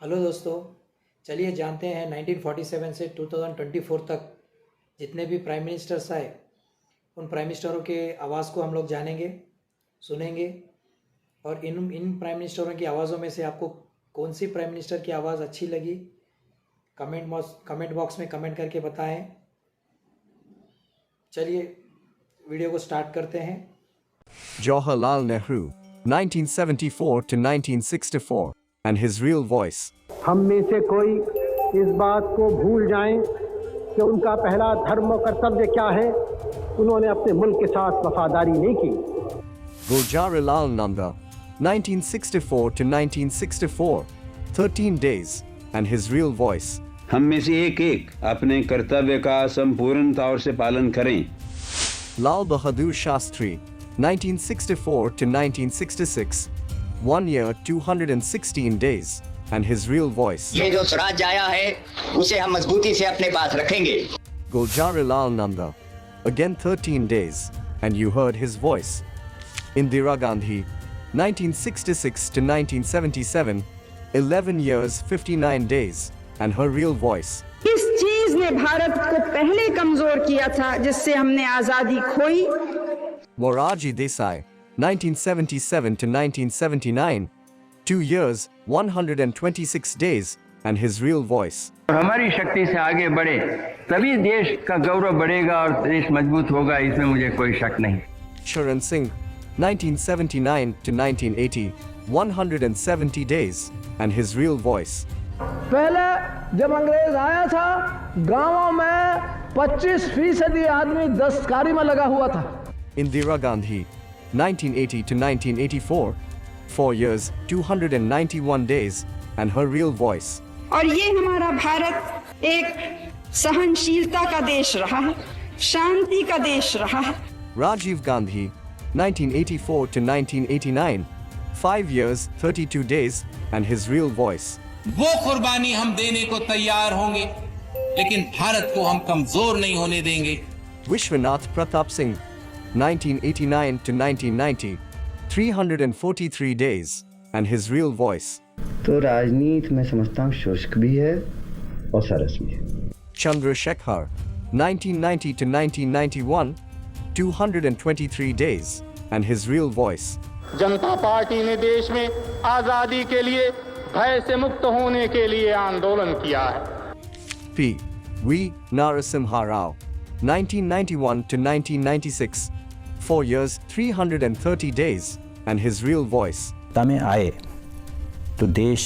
Hello दोस्तों, चलिए जानते हैं 1947 से 2024 तक जितने भी प्राइम मिनिस्टर्स आए उन प्राइम मिनिस्टरों के आवाज़ को हम लोग जानेंगे, सुनेंगे। और इन प्राइम मिनिस्टरों की आवाज़ों में से आपको कौन सी प्राइम मिनिस्टर की आवाज़ अच्छी लगी, कमेंट बॉक्स में कमेंट करके बताएं। चलिए वीडियो को स्टार्ट करते हैं। Jawaharlal Nehru, 1974 to 1964, and his real voice. हम में से कोई इस बात को भूल जाएं कि उनका पहला धर्म और कर्तव्य क्या है। उन्होंने अपने मुल्क के साथ वफादारी नहीं की। Gulzarilal Nanda, 1964 to 1964, 13 days, and his real voice. हम में से एक अपने कर्तव्य का संपूर्णता से पालन करें। Lal Bahadur Shastri, 1964 to 1966, 1 year 216 days, and his real voice. ये जो स्वराज आया है उसे हम मजबूती से अपने पास रखेंगे। Gulzarilal Nanda, again 13 days, and you heard his voice. Indira Gandhi, 1966 to 1977, 11 years 59 days, and her real voice. किस चीज ने भारत को पहले कमजोर किया था जिससे हमने आजादी खोई? Morarji Desai, 1977 to 1979, 2 years 126 days, and his real voice. हमारी शक्ति से आगे बढ़े तभी देश का गौरव बढ़ेगा और देश मजबूत होगा, इसमें मुझे कोई शक नहीं। Charan Singh, 1979 to 1980, 170 days, and his real voice. पहले जब अंग्रेज आया था गांवों में 25% आदमी दस्तकारी में लगा हुआ था। Indira Gandhi, 1980 to 1984, 4 years 291 days, and her real voice. और ये हमारा भारत एक सहनशीलता का देश रहा है, शांति का देश रहा है। Rajiv Gandhi, 1984 to 1989, 5 years 32 days, and his real voice. वो कुर्बानी हम देने को तैयार होंगे, लेकिन भारत को हम कमजोर नहीं होने देंगे। Vishwanath Pratap Singh, 1989 to 1990, 343 days, and his real voice. तो राजनीति में समझता हूँ शुष्क भी है और सरस भी है। Chandrasekhar, 1990 to 1991, 223 days, and his real voice. Janata party ने देश में आजादी के लिए भय से मुक्त होने के लिए आंदोलन किया है। P. V. Narasimha Rao, 1991 to 1996, 4 years 330 days, and his real voice. में आए तो देश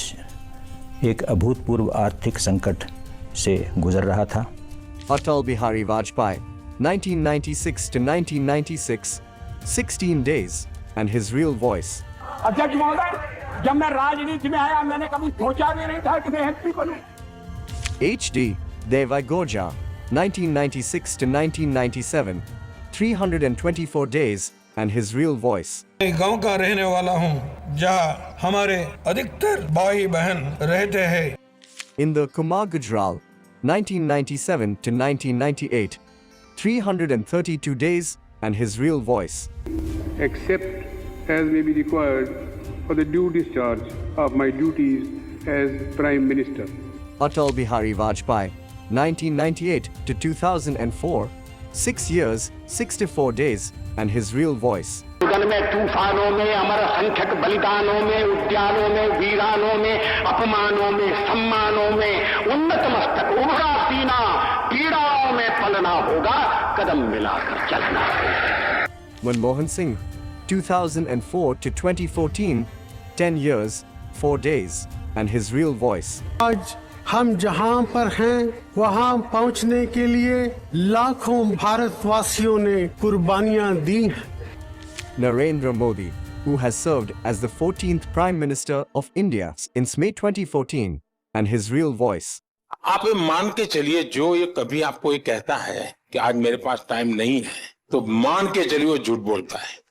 एक अभूतपूर्व आर्थिक संकट से गुजर रहा था। Atal Bihari Vajpayee, 1996 to 1996, 16 days, and his real voice. अध्यक्ष महोदय, जब मैं राजनीति में आया मैंने कभी सोचा भी नहीं था कि मैं MP बनूं। H.D. Devai Goja, 1996 to 1997, 324 days, and his real voice. गांव का रहने वाला हूं जहां हमारे अधिकतर भाई बहन रहते हैं। Inder Kumar Gujral, 1997 to 1998, 332 days, and his real voice. Except as may be required for the due discharge of my duties as Prime Minister. Atal Bihari Vajpayee, 1998 to 2004, 6 years, 64 days, and his real voice. गगन में तूफानों में अमर असंख्यक बलिदानों में उद्यानों में वीरानों में अपमानों में सम्मानों में उन्नत मस्तक उभरा सीना पीड़ाओं में पलना होगा, कदम मिलाकर चलना होगा। Manmohan Singh, 2004 to 2014, 10 years, 4 days, and his real voice. आज हम जहां पर हैं वहां पहुंचने के लिए लाखों भारतवासियों ने कुर्बानियां दी हैं। Narendra Modi, who has served as the 14th Prime Minister of India since May 2014, and his real voice. आप मान के चलिए, जो ये कभी आपको ये कहता है कि आज मेरे पास टाइम नहीं है, तो मान के चलिए वो झूठ बोलता है।